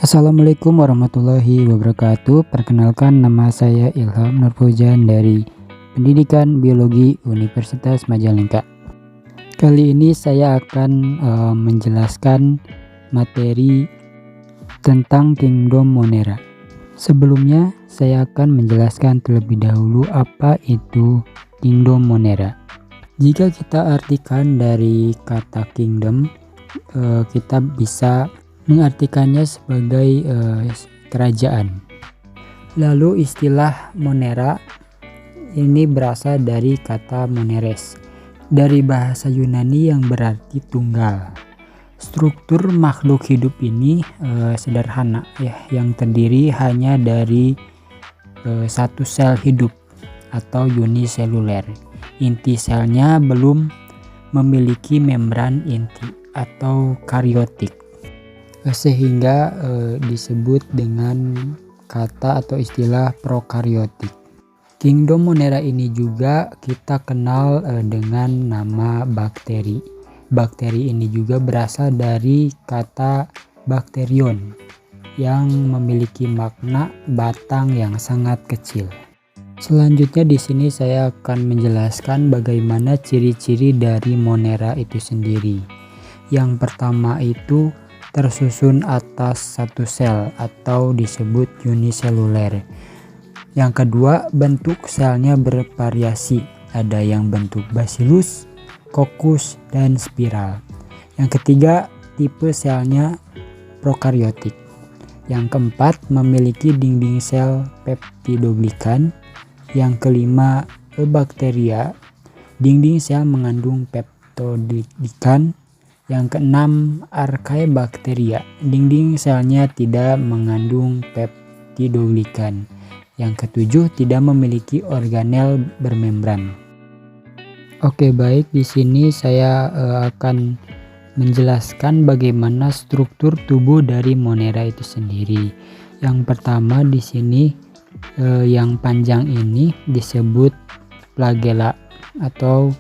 Assalamualaikum warahmatullahi wabarakatuh. Perkenalkan, nama saya Ilham Nurfujan dari Pendidikan Biologi Universitas Majalengka. Kali ini saya akan menjelaskan materi tentang Kingdom Monera. Sebelumnya saya akan menjelaskan terlebih dahulu apa itu Kingdom Monera. Jika kita artikan dari kata kingdom, kita bisa mengartikannya sebagai kerajaan. Lalu istilah Monera ini berasal dari kata moneres, dari bahasa Yunani yang berarti tunggal. Struktur makhluk hidup ini sederhana ya, yang terdiri hanya dari satu sel hidup atau uniseluler. Inti selnya belum memiliki membran inti atau kariotik, sehingga disebut dengan kata atau istilah prokariotik. Kingdom Monera ini juga kita kenal dengan nama bakteri. Bakteri ini juga berasal dari kata bakterion yang memiliki makna batang yang sangat kecil. Selanjutnya di sini saya akan menjelaskan bagaimana ciri-ciri dari Monera itu sendiri. Yang pertama itu tersusun atas satu sel atau disebut uniseluler. Yang kedua, bentuk selnya bervariasi, ada yang bentuk bacillus, kokus, dan spiral. Yang ketiga, tipe selnya prokariotik. Yang keempat, memiliki dinding sel peptidoglikan. Yang kelima, eubakteria, dinding sel mengandung peptidoglikan. Yang keenam, archaebacteria, dinding selnya tidak mengandung peptidoglikan. Yang ketujuh, tidak memiliki organel bermembran. Oke, baik, di sini saya akan menjelaskan bagaimana struktur tubuh dari Monera itu sendiri. Yang pertama di sini yang panjang ini disebut flagella atau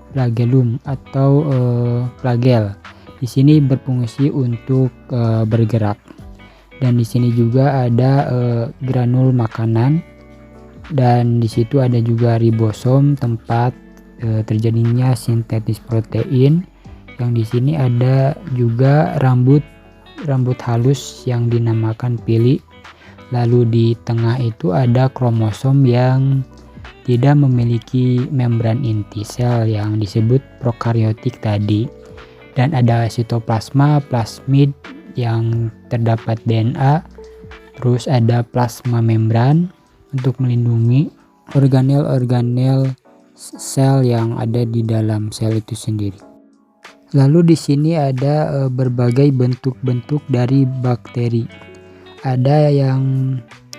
flagellum atau flagel. Di sini berfungsi untuk bergerak. Dan di sini juga ada granul makanan, dan di situ ada juga ribosom, tempat terjadinya sintetis protein. Yang di sini ada juga rambut halus yang dinamakan pili. Lalu di tengah itu ada kromosom yang tidak memiliki membran inti sel yang disebut prokariotik tadi. Dan ada sitoplasma, plasmid yang terdapat DNA. Terus ada plasma membran untuk melindungi organel-organel sel yang ada di dalam sel itu sendiri. Lalu di sini ada berbagai bentuk-bentuk dari bakteri. Ada yang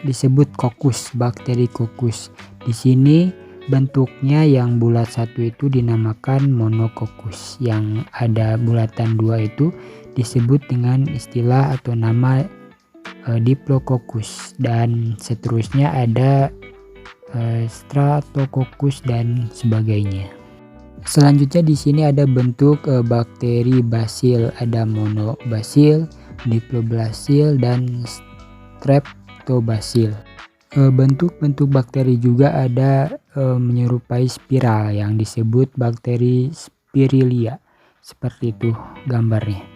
disebut kokus, bakteri kokus. Di sini bentuknya yang bulat satu itu dinamakan monokokus. Yang ada bulatan dua itu disebut dengan istilah atau nama diplococcus, dan seterusnya ada stratococcus dan sebagainya. Selanjutnya di sini ada bentuk bakteri basil, ada monobasil, diplobasil, dan streptobasil. Bentuk-bentuk bakteri juga ada menyerupai spiral yang disebut bakteri Spirilia. Seperti itu gambarnya.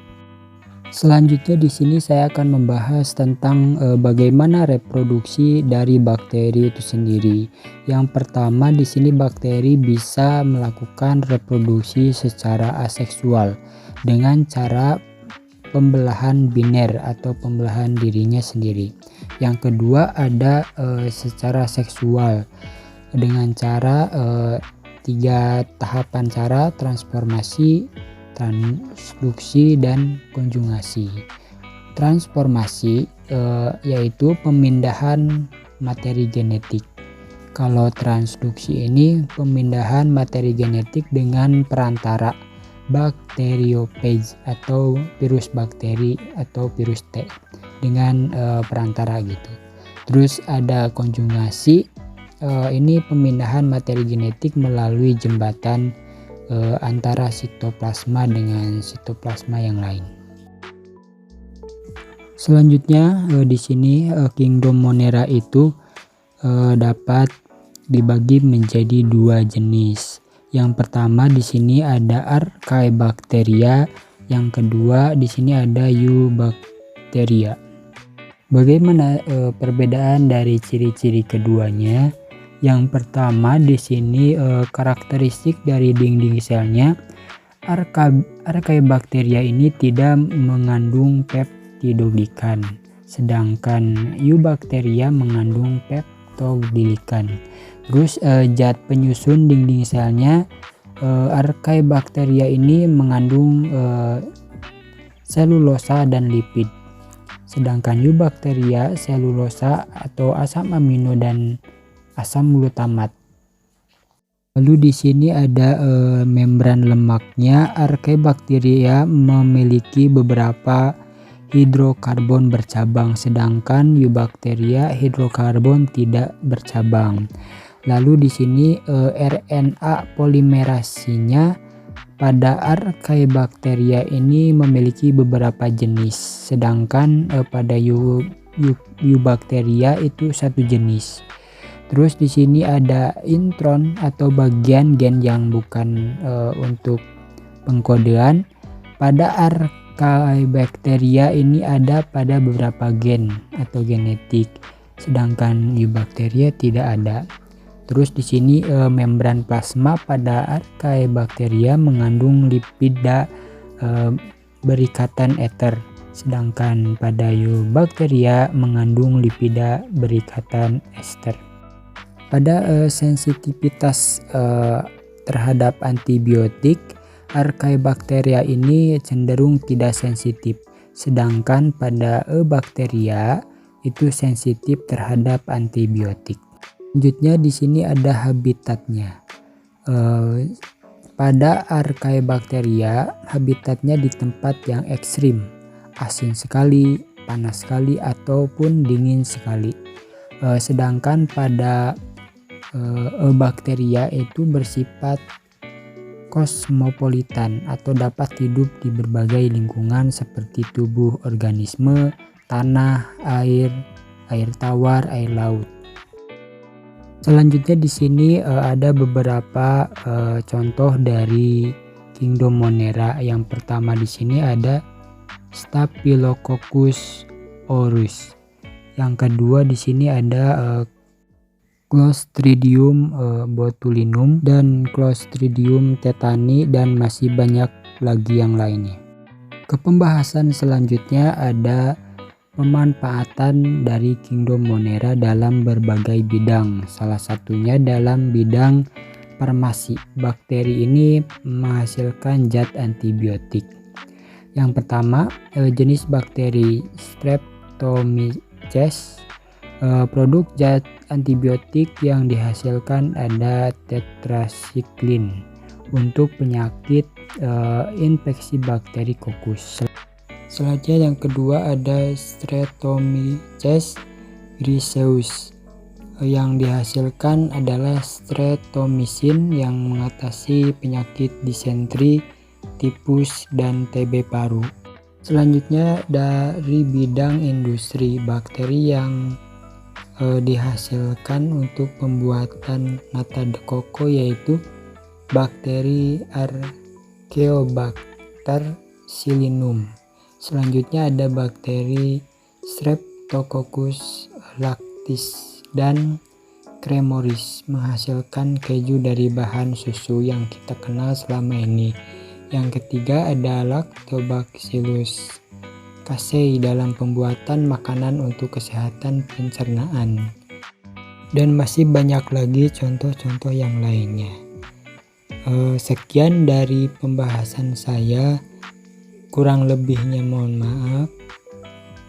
Selanjutnya di sini saya akan membahas tentang bagaimana reproduksi dari bakteri itu sendiri. Yang pertama di sini bakteri bisa melakukan reproduksi secara aseksual dengan cara pembelahan biner atau pembelahan dirinya sendiri. Yang kedua ada secara seksual dengan cara 3 tahapan cara: transformasi, transduksi, dan konjugasi. Transformasi yaitu pemindahan materi genetik. Kalau transduksi ini pemindahan materi genetik dengan perantara bakteriophage atau virus bakteri atau virus T dengan perantara gitu. Terus ada konjugasi, ini pemindahan materi genetik melalui jembatan antara sitoplasma dengan sitoplasma yang lain. Selanjutnya di sini Kingdom Monera itu dapat dibagi menjadi dua jenis. Yang pertama di sini ada Archaebacteria, yang kedua di sini ada Eubacteria. Bagaimana perbedaan dari ciri-ciri keduanya? Yang pertama di sini karakteristik dari dinding selnya, Archaebacteria ini tidak mengandung peptidoglikan, sedangkan Eubacteria mengandung peptoglikan. Terus zat penyusun dinding selnya, Archaebacteria ini mengandung selulosa dan lipid, sedangkan Eubacteria selulosa atau asam amino dan asam glutamat. Lalu di sini ada membran lemaknya. Archaebacteria memiliki beberapa hidrokarbon bercabang, sedangkan Eubacteria hidrokarbon tidak bercabang. Lalu di sini RNA polimerasinya pada Archaebacteria ini memiliki beberapa jenis, sedangkan pada Eubacteria itu satu jenis. Terus di sini ada intron atau bagian gen yang bukan untuk pengkodean. Pada Archaebacteria ini ada pada beberapa gen atau genetik, sedangkan Eubacteria tidak ada. Terus di sini membran plasma pada Archaebacteria mengandung lipida berikatan eter, sedangkan pada Eubacteria mengandung lipida berikatan ester. Pada sensitivitas terhadap antibiotik, Archaebacteria ini cenderung tidak sensitif, sedangkan pada Eubacteria itu sensitif terhadap antibiotik. Selanjutnya di sini ada habitatnya. Pada Archaebacteria habitatnya di tempat yang ekstrim, asin sekali, panas sekali, ataupun dingin sekali. Sedangkan pada Eubacteria itu bersifat kosmopolitan atau dapat hidup di berbagai lingkungan seperti tubuh organisme, tanah, air tawar, air laut. Selanjutnya di sini ada beberapa contoh dari Kingdom Monera. Yang pertama di sini ada Staphylococcus aureus. Yang kedua di sini ada Clostridium botulinum dan Clostridium tetani, dan masih banyak lagi yang lainnya. Ke pembahasan selanjutnya ada pemanfaatan dari Kingdom Monera dalam berbagai bidang, salah satunya dalam bidang farmasi. Bakteri ini menghasilkan zat antibiotik. Yang pertama, jenis bakteri Streptomyces. Produk zat antibiotik yang dihasilkan ada tetracycline untuk penyakit infeksi bakteri kokus. Selanjutnya yang kedua ada Streptomyces griseus. Yang dihasilkan adalah streptomycin yang mengatasi penyakit disentri, tipus, dan TB paru. Selanjutnya dari bidang industri, bakteri yang dihasilkan untuk pembuatan nata de coco yaitu bakteri Archaeobacter silynum. Selanjutnya ada bakteri Streptococcus lactis dan Cremoris, menghasilkan keju dari bahan susu yang kita kenal selama ini. Yang ketiga ada Lactobacillus casei dalam pembuatan makanan untuk kesehatan pencernaan. Dan masih banyak lagi contoh-contoh yang lainnya. Sekian dari pembahasan saya. Kurang lebihnya mohon maaf.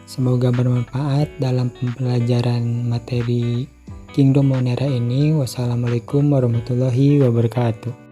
Semoga bermanfaat dalam pembelajaran materi Kingdom Monera ini. Wassalamualaikum warahmatullahi wabarakatuh.